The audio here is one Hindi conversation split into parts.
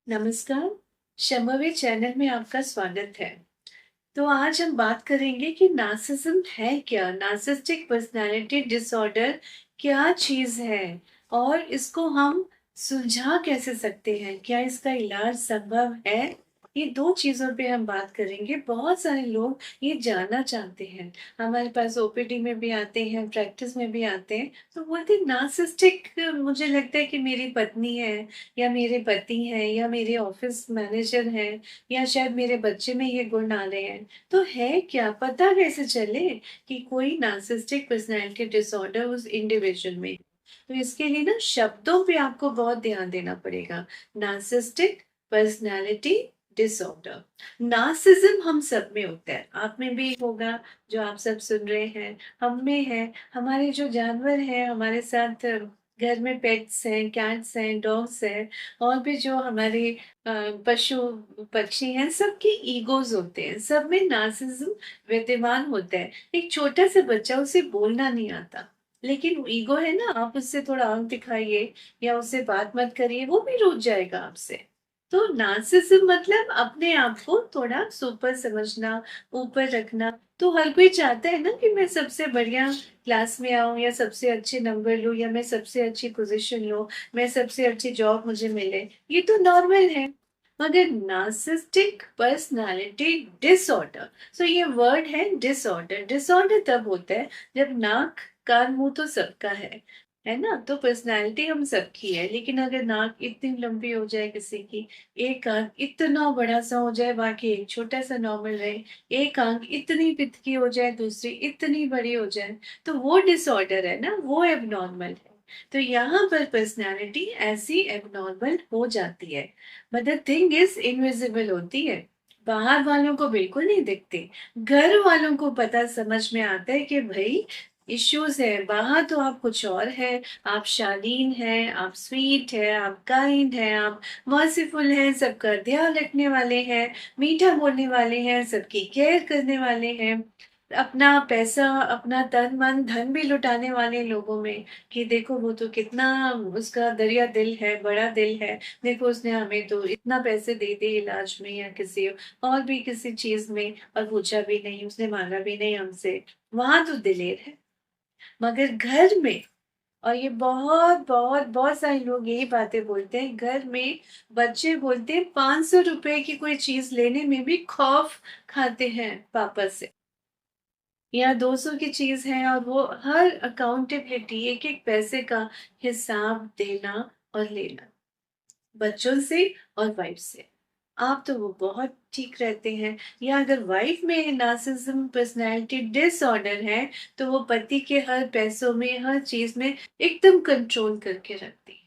नमस्कार, शम्भवी चैनल में आपका स्वागत है। तो आज हम बात करेंगे कि नार्सिसिज्म है क्या? नार्सिसिस्टिक पर्सनैलिटी डिसऑर्डर क्या चीज़ है? और इसको हम सुलझा कैसे सकते हैं? क्या इसका इलाज संभव है? ये 2 चीज़ों पे हम बात करेंगे। बहुत सारे लोग ये जानना चाहते हैं। हमारे पास ओपीडी में भी आते हैं, प्रैक्टिस में भी आते हैं, तो बोलते हैं नार्सिसिस्टिक मुझे लगता है कि मेरी पत्नी है या मेरे पति हैं या मेरे ऑफ़िस मैनेजर हैं या शायद मेरे बच्चे में ये गुण आ रहे हैं। तो है क्या? पता कैसे चले कि कोई नार्सिसिस्टिक पर्सनैलिटी डिसऑर्डर उस इंडिविजुअल में है? तो इसके लिए ना शब्दों पे आपको बहुत ध्यान देना पड़ेगा। Narcissistic personality disorder. नार्सिसिज्म हम सब में होता है। आप में भी होगा जो आप सब सुन रहे हैं, हम में है, हमारे जो जानवर हैं, हमारे साथ घर में पेट्स हैं, कैट्स हैं, डॉग्स हैं और भी जो हमारे अ, पशु पक्षी हैं, सबके ईगोज़ होते हैं, सब में नार्सिसिज़्म विद्यमान होता है। एक छोटा सा बच्चा उसे बोलना नहीं आता, लेकिन ईगो है ना, आप उससे थोड़ा आँख दिखाइए या उससे बात मत करिए, वो भी रूठ जाएगा आपसे। तो नार्सिसिज़्म मतलब अपने आप को थोड़ा सुपर समझना, ऊपर रखना। तो हर कोई चाहता है ना कि मैं सबसे बढ़िया क्लास में आऊँ या सबसे अच्छे नंबर लूँ या मैं सबसे अच्छी पोज़ीशन लूँ, मैं सबसे अच्छी जॉब मुझे मिले। ये तो नॉर्मल है। मगर नार्सिसिस्टिक पर्सनैलिटी डिसऑर्डर, सो ये वर्ड है डिसऑर्डर। डिसऑर्डर तब होता है जब नाक, कान, मुँह तो सबका है ना? तो पर्सनैलिटी हम सबकी है, लेकिन अगर नाक इतनी लंबी हो जाए किसी की, एक आँख इतना बड़ा-सा हो जाए, बाकी एक छोटा-सा नॉर्मल रहे, एक आँख इतनी पिचकी हो जाए, दूसरी इतनी बड़ी हो जाए, तो वो डिसऑर्डर है ना, वो एबनॉर्मल है। तो यहाँ पर पर्सनैलिटी ऐसी एबनॉर्मल हो जाती है। But the thing is invisible होती है, बाहर वालों को बिल्कुल नहीं दिखती। घर वालों को पता समझ में आता है कि भाई इश्यूज है, बाहर तो आप कुछ और है। आप शालीन हैं, आप स्वीट है, आप काइंड हैं, आप मर्सीफुल हैं, सबका ध्यान रखने वाले हैं, मीठा बोलने वाले हैं, सबकी केयर करने वाले हैं, अपना पैसा, अपना तन मन धन भी लुटाने वाले लोगों में कि देखो वो तो कितना उसका दरिया दिल है, बड़ा दिल है। देखो उसने हमें तो इतना पैसे दे दिए इलाज में या किसी और भी किसी चीज़ में और पूछा भी नहीं, उसने माँगा भी नहीं हमसे। वहाँ तो दिलेर है। मगर घर में, और ये बहुत सारे लोग यही बातें बोलते हैं, घर में बच्चे बोलते हैं 500 रुपए की कोई चीज़ लेने में भी खौफ खाते हैं पापा से। या 200 की चीज़ है और वो हर अकाउंटेबिलिटी एक-एक पैसे का हिसाब देना और लेना। बच्चों से और वाइफ से। आप तो वो बहुत ठीक रहते हैं, या अगर वाइफ में नार्सिसिज्म पर्सनैलिटी डिसऑर्डर है, तो वो पति के हर पैसों में, हर चीज़ में एकदम कंट्रोल करके रखती है।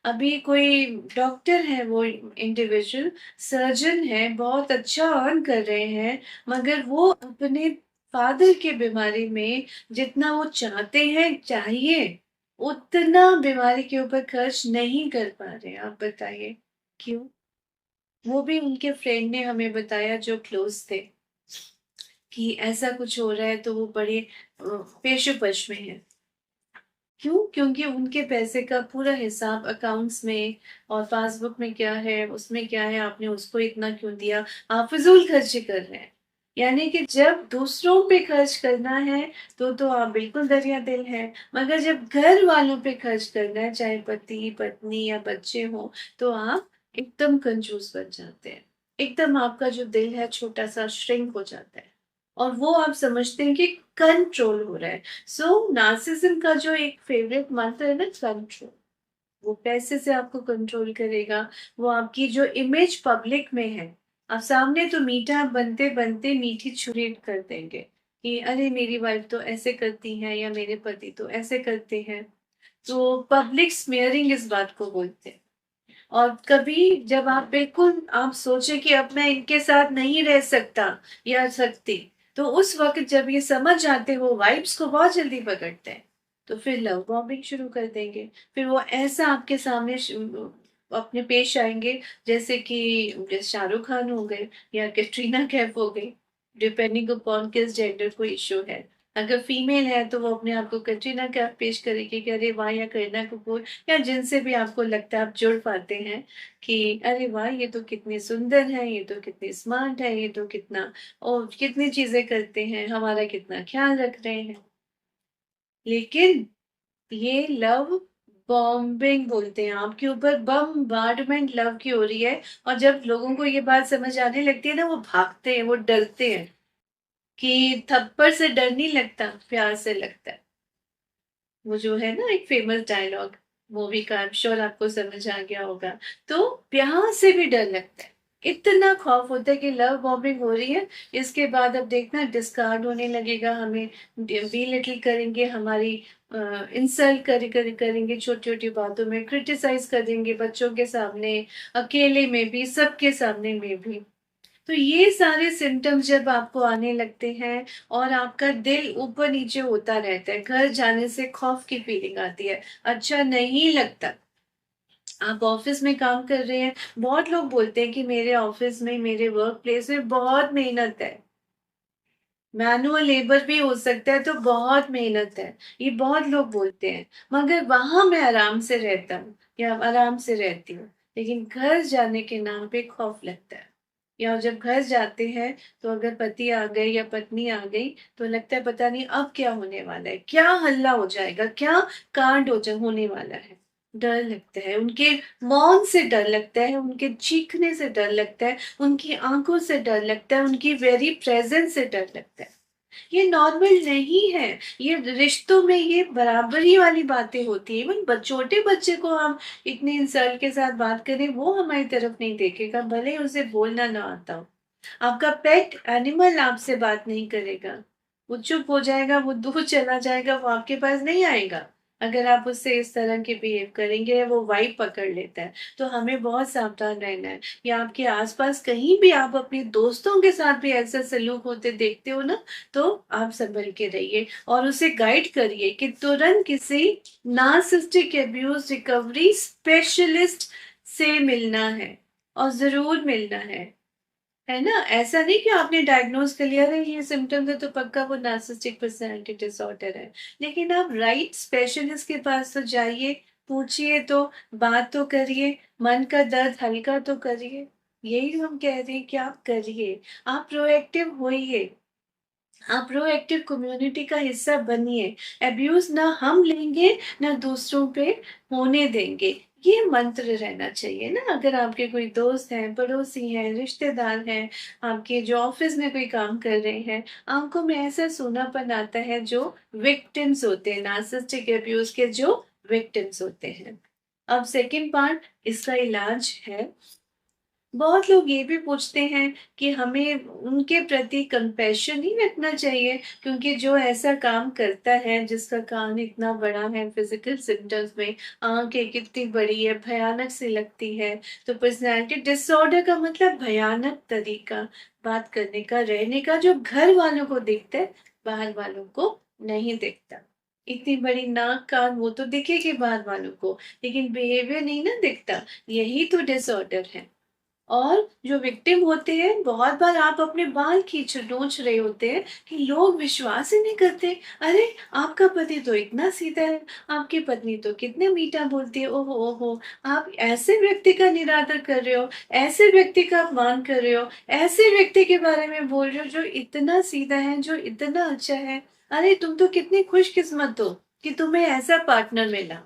अभी कोई डॉक्टर है वो इंडिविजुअल, सर्जन है, बहुत अच्छा अर्न कर रहे हैं, मगर वो अपने फादर की बीमारी में जितना वो चाहते हैं, चाहिए, उतना बीमारी के ऊपर खर्च नहीं कर पा रहे हैं। आप बताइए क्यों? वो भी उनके फ्रेंड ने हमें बताया जो क्लोज़ थे, कि ऐसा कुछ हो रहा है तो वो बड़े पेश-ओ-पेश में हैं। क्यों? क्योंकि उनके पैसे का पूरा हिसाब अकाउंट्स में और पासबुक में क्या है, उसमें क्या है, आपने उसको इतना क्यों दिया? आप फ़िज़ूल खर्ची कर रहे हैं। यानी कि जब दूसरों पे खर्च करना है, तो आप बिल्कुल दरिया-दिल हैं, मगर जब घर वालों पे खर्च करना है, चाहे पति, पत्नी या बच्चे हों, तो आप एकदम कंजूस बन जाते हैं। एकदम आपका जो दिल है छोटा-सा श्रिंक हो जाता है और वो आप समझते हैं कि कंट्रोल हो रहा है। सो नार्सिसिज्म का जो एक फेवरेट मंत्र है ना, कंट्रोल, वो पैसे से आपको कंट्रोल करेगा। वो आपकी जो इमेज पब्लिक में है, आप सामने तो मीठा बनते बनते मीठी छुरी कर देंगे कि अरे मेरी वाइफ तो ऐसे करती है या मेरे पति तो ऐसे करते हैं। तो पब्लिक स्मेयरिंग इस बात को बोलते हैं। और कभी जब आप बिल्कुल आप सोचे कि अब मैं इनके साथ नहीं रह सकता या सकती, तो उस वक़्त जब ये समझ जाते हो, वाइब्स को बहुत जल्दी पकड़ते हैं, तो फिर लव बॉम्बिंग शुरू कर देंगे। फिर वो ऐसा आपके सामने अपने पेश आएँगे जैसे कि जैसे शाहरुख खान हो गए या कैटरीना कैफ हो गई, डिपेंडिंग अपॉन किस जेंडर को इश्यू है। अगर फीमेल है तो वो अपने आप को कटरीना कैफ पेश करेगी कि अरे वाह, या करीना कपूर, या जिनसे भी आपको लगता है आप जुड़ पाते हैं कि अरे वाह, ये तो कितनी सुंदर है, ये तो कितनी स्मार्ट है, ये तो कितना और कितनी चीजें करते हैं, हमारा कितना ख्याल रख रहे हैं। लेकिन ये लव बॉम्बिंग बोलते हैं, आपके ऊपर बमबार्डमेंट लव की हो रही है। और जब लोगों को ये बात समझ आने लगती है ना, वो भागते हैं, वो डरते हैं कि थप्पड़ से डर नहीं लगता, प्यार से लगता है। वो जो है ना एक फेमस डायलॉग मूवी का, आई एम श्योर आपको समझ आ गया होगा। तो प्यार से भी डर लगता है, इतना खौफ होता है कि लव बॉम्बिंग हो रही है, इसके बाद अब देखना डिस्कार्ड होने लगेगा, हमें बी लिटिल करेंगे, हमारी इंसल्ट करेंगे, छोटी छोटी बातों में क्रिटिसाइज करेंगे, बच्चों के सामने, अकेले में भी, सबके सामने में भी। तो ये सारे सिम्टम्स जब आपको आने लगते हैं और आपका दिल ऊपर नीचे होता रहता है, घर जाने से खौफ की फीलिंग आती है, अच्छा नहीं लगता। आप ऑफिस में काम कर रहे हैं, बहुत लोग बोलते हैं कि मेरे ऑफिस में, मेरे वर्क प्लेस में बहुत मेहनत है, मैनुअल लेबर भी हो सकता है, तो बहुत मेहनत है, ये बहुत लोग बोलते हैं। मगर वहां मैं आराम से रहता हूँ या आराम से रहती हूँ, लेकिन घर जाने के नाम पे खौफ लगता है। या जब घर जाते हैं तो अगर पति आ गए या पत्नी आ गई, तो लगता है पता नहीं अब क्या होने वाला है, क्या हल्ला हो जाएगा, क्या कांड होने वाला है। डर लगता है, उनके मौन से डर लगता है, उनके चीखने से डर लगता है, उनकी आंखों से डर लगता है, उनकी वेरी प्रेजेंस से डर लगता है। ये नॉर्मल नहीं है, ये रिश्तों में ये बराबरी वाली बातें होती है। इवन छोटे बच्चे को हम इतने इंसल्ट के साथ बात करें, वो हमारी तरफ नहीं देखेगा, भले ही उसे बोलना ना आता हो। आपका पेट एनिमल आपसे बात नहीं करेगा, वो चुप हो जाएगा, वो दूर चला जाएगा, वो आपके पास नहीं आएगा। अगर आप उससे इस तरह के बिहेव करेंगे, वो वाइब पकड़ लेता है। तो हमें बहुत सावधान रहना है। या आपके आसपास कहीं भी आप अपने दोस्तों के साथ भी ऐसा सलूक होते देखते हो ना, तो आप संभल के रहिए और उसे गाइड करिए कि तुरंत किसी नार्सिसिस्टिक अब्यूज रिकवरी स्पेशलिस्ट से मिलना है, और जरूर मिलना है ना। ऐसा नहीं कि आपने डायग्नोज कर लिया है ये सिम्टम्स है तो पक्का वो नार्सिसिस्टिक पर्सनालिटी डिसऑर्डर है। लेकिन आप राइट स्पेशलिस्ट के पास तो जाइए, पूछिए तो, बात तो करिए, मन का दर्द हल्का तो करिए। यही हम कह रहे हैं कि आप करिए, आप प्रोएक्टिव होइए, आप प्रोएक्टिव कम्युनिटी का हिस्सा बनिए। अब्यूज ना हम लेंगे, ना दूसरों पे होने देंगे। ये मंत्र रहना चाहिए ना। अगर आपके कोई दोस्त हैं, पड़ोसी हैं, रिश्तेदार हैं, आपके जो ऑफिस में कोई काम कर रहे हैं, आंखों में ऐसा सूनापन आता है, जो विक्टिम्स होते हैं नार्सिसिस्टिक अब्यूज के, जो विक्टिम्स होते हैं। अब सेकंड पार्ट, इसका इलाज है। बहुत लोग ये भी पूछते हैं कि हमें उनके प्रति कंपैशन ही रखना चाहिए, क्योंकि जो ऐसा काम करता है, जिसका कान इतना बड़ा है, फिजिकल सिम्टम्स में आंखें कितनी बड़ी है, भयानक सी लगती है। तो पर्सनैलिटी डिसऑर्डर का मतलब भयानक तरीका बात करने का, रहने का, जो घर वालों को दिखता है, बाहर वालों को नहीं दिखता। इतनी बड़ी नाक कान वो तो दिखेगी बाहर वालों को, लेकिन बिहेवियर नहीं ना दिखता। यही तो डिसऑर्डर है। और जो विक्टिम होते हैं, बहुत बार आप अपने बाल खींच नोच रहे होते हैं कि लोग विश्वास ही नहीं करते। अरे, आपका पति तो इतना सीधा है, आपकी पत्नी तो कितने मीठा बोलती है, ओहो ओहो, आप ऐसे व्यक्ति का निरादर कर रहे हो, ऐसे व्यक्ति का अपमान कर रहे हो, ऐसे व्यक्ति के बारे में बोल रहे हो जो इतना सीधा है, जो इतना अच्छा है। अरे, तुम तो कितनी खुशकिस्मत हो कि तुम्हें ऐसा पार्टनर मिला।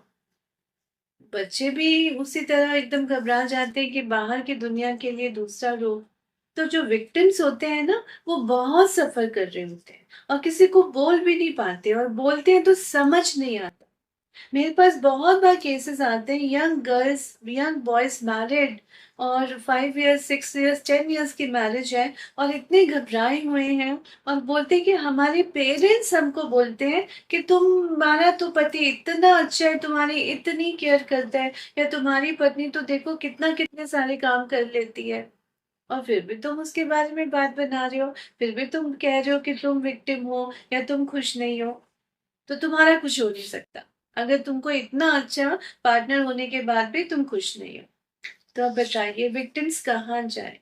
बच्चे भी उसी तरह एकदम घबरा जाते हैं कि बाहर की दुनिया के लिए दूसरा रूप। तो जो विक्टिम्स होते हैं ना, वो बहुत सफर कर रहे होते हैं और किसी को बोल भी नहीं पाते, और बोलते हैं तो समझ नहीं आता। मेरे पास बहुत बार केसेस आते हैं, young girls, young boys married, और 5 इयर्स, 6 इयर्स, 10 इयर्स की मैरिज है, और इतने घबराए हुए हैं, और बोलते हैं कि हमारे पेरेंट्स हमको बोलते हैं कि तुम्हारा तो पति इतना अच्छा है, तुम्हारी इतनी केयर करता है, या तुम्हारी पत्नी तो देखो कितना कितने सारे काम कर लेती है, और फिर भी तुम उसके बारे में बात बना रहे हो, फिर भी तुम कह रहे हो कि तुम विक्टिम हो या तुम खुश नहीं हो। तो तुम्हारा कुछ हो नहीं सकता, अगर तुमको इतना अच्छा पार्टनर होने के बाद भी तुम खुश नहीं हो। तो अब बताइए विक्टिम्स कहाँ जाए।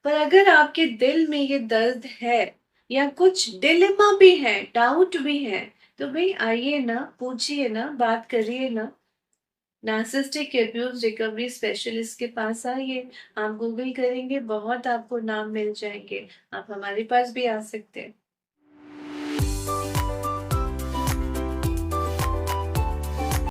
पर अगर आपके दिल में ये दर्द है, या कुछ डिलेमा भी है, डाउट भी है, तो भाई आइए ना, पूछिए ना, बात करिए ना। नार्सिसिस्टिक अब्यूज रिकवरी स्पेशलिस्ट के पास आइए। आप गूगल करेंगे, बहुत आपको नाम मिल जाएंगे। आप हमारे पास भी आ सकते हैं।